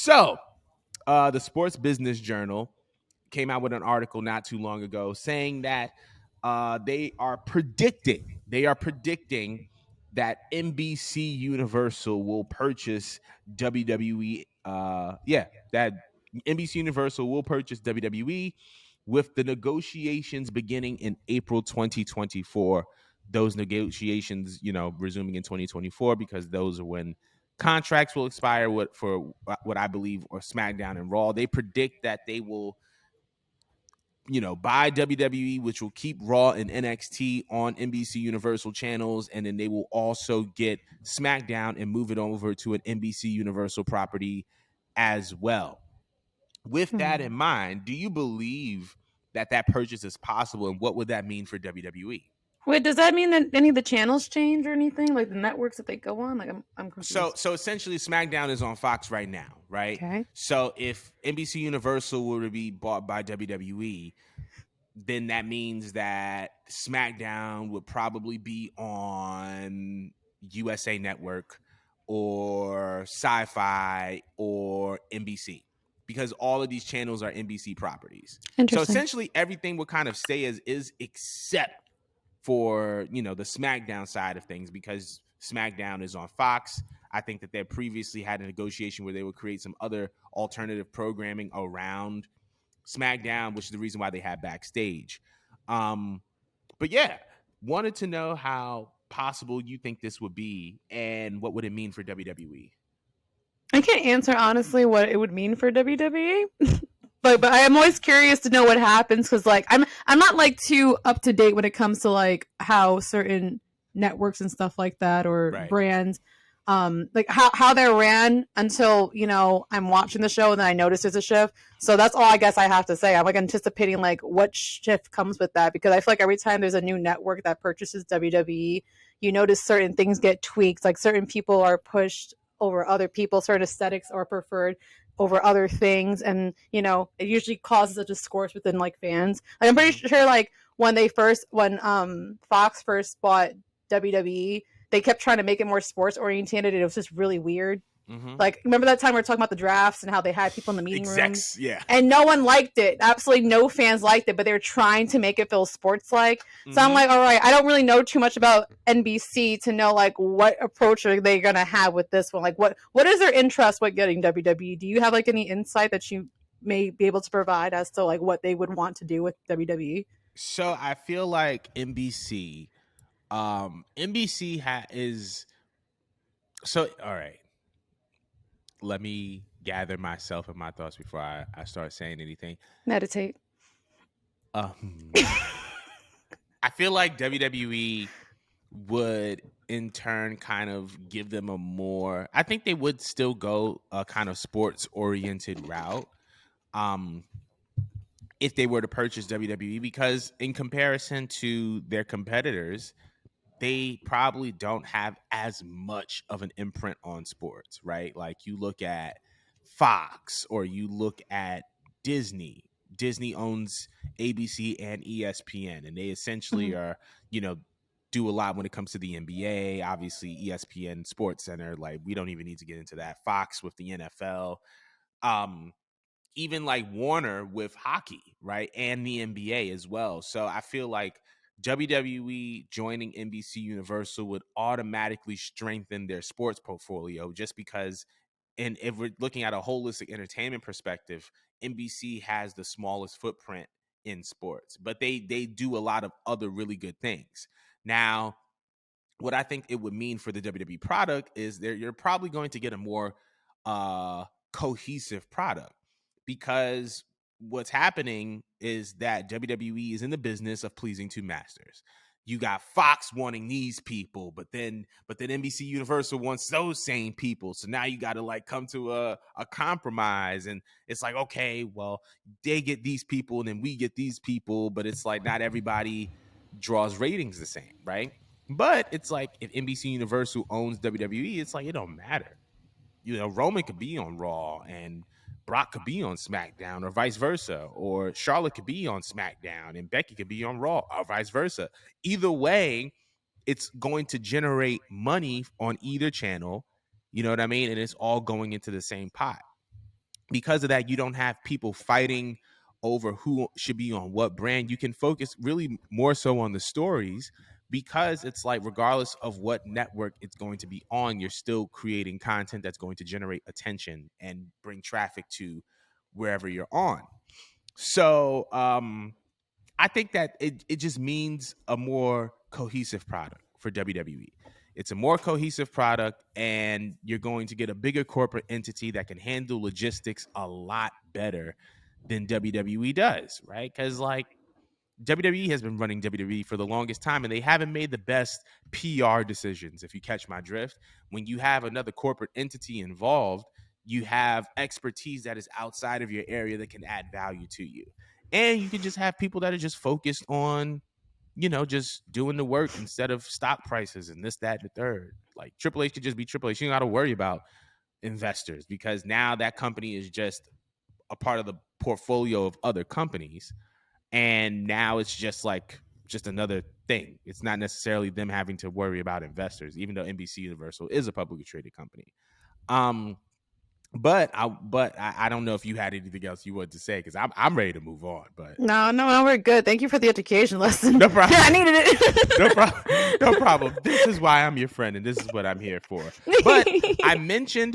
So, the Sports Business Journal came out with an article not too long ago saying that they are predicting that NBC Universal will purchase WWE. That NBC Universal will purchase WWE, with the negotiations beginning in April 2024. Those negotiations, resuming in 2024, because those are when contracts will expire for what I believe are SmackDown and Raw. They predict that they will buy WWE, which will keep Raw and NXT on NBC Universal channels, and then they will also get SmackDown and move it over to an NBC Universal property as well. With that in mind, do you believe that purchase is possible, and what would that mean for WWE? Wait, does that mean that any of the channels change or anything? Like the networks that they go on? Like I'm confused. So essentially, SmackDown is on Fox right now, right? Okay. So if NBC Universal were to be bought by WWE, then that means that SmackDown would probably be on USA Network or Sci-Fi or NBC, because all of these channels are NBC properties. So essentially, everything would kind of stay as is, except for the SmackDown side of things, because SmackDown is on Fox. I think that they previously had a negotiation where they would create some other alternative programming around SmackDown, which is the reason why they had Backstage. But yeah, wanted to know how possible you think this would be, and what would it mean for WWE? I can't answer honestly what it would mean for WWE. But I am always curious to know what happens, because like I'm not like too up to date when it comes to like how certain networks and stuff like that, or brands like how they're ran, until I'm watching the show and then I notice there's a shift. So that's all I guess I have to say. I'm like anticipating like what shift comes with that, because I feel like every time there's a new network that purchases WWE, you notice certain things get tweaked, like certain people are pushed over other people, certain aesthetics are preferred over other things, and it usually causes a discourse within like fans. Like, I'm pretty sure like when Fox first bought WWE, they kept trying to make it more sports oriented. It was just really weird. Like, remember that time we were talking about the drafts and how they had people in the meeting rooms? Yeah. And no one liked it. Absolutely no fans liked it, but they were trying to make it feel sports-like. So I'm like, all right, I don't really know too much about NBC to know, like, what approach are they going to have with this one? Like, what is their interest with getting WWE? Do you have, like, any insight that you may be able to provide as to, like, what they would want to do with WWE? So I feel like NBC is... So, all right. Let me gather myself and my thoughts before I start saying anything. Meditate. I feel like WWE would in turn kind of give them a more... I think they would still go a kind of sports-oriented route if they were to purchase WWE, because in comparison to their competitors, they probably don't have as much of an imprint on sports, right? Like, you look at Fox or you look at Disney. Disney owns ABC and ESPN, and they essentially are, do a lot when it comes to the NBA. Obviously, ESPN Sports Center, like, we don't even need to get into that. Fox with the NFL. Even like Warner with hockey, right? And the NBA as well. So I feel like WWE joining NBC Universal would automatically strengthen their sports portfolio, just because, and if we're looking at a holistic entertainment perspective, NBC has the smallest footprint in sports, but they do a lot of other really good things. Now, what I think it would mean for the WWE product is you're probably going to get a more cohesive product, because what's happening is that WWE is in the business of pleasing two masters. You got Fox wanting these people, but then NBC Universal wants those same people. So now you got to like come to a compromise, and it's like, okay, well, they get these people and then we get these people, but it's like not everybody draws ratings the same, right? But it's like, if NBC Universal owns WWE, it's like, it don't matter. Roman could be on Raw and Brock could be on SmackDown, or vice versa, or Charlotte could be on SmackDown and Becky could be on Raw, or vice versa. Either way, it's going to generate money on either channel. You know what I mean? And it's all going into the same pot. because of that, you don't have people fighting over who should be on what brand. You can focus really more so on the stories, because it's like, regardless of what network it's going to be on, you're still creating content that's going to generate attention and bring traffic to wherever you're on. So I think that it just means a more cohesive product for WWE. It's a more cohesive product, and you're going to get a bigger corporate entity that can handle logistics a lot better than WWE does, right? Because like, WWE has been running WWE for the longest time, and they haven't made the best PR decisions, if you catch my drift. When you have another corporate entity involved, you have expertise that is outside of your area that can add value to you. And you can just have people that are just focused on, just doing the work instead of stock prices and this, that, and the third. Like, Triple H could just be Triple H. You don't got to worry about investors, because now that company is just a part of the portfolio of other companies. And now it's just another thing. It's not necessarily them having to worry about investors, even though NBCUniversal is a publicly traded company. But I don't know if you had anything else you wanted to say, because I'm ready to move on. But no, we're good. Thank you for the education lesson. No problem. Yeah, I needed it. No problem. This is why I'm your friend, and this is what I'm here for. But I mentioned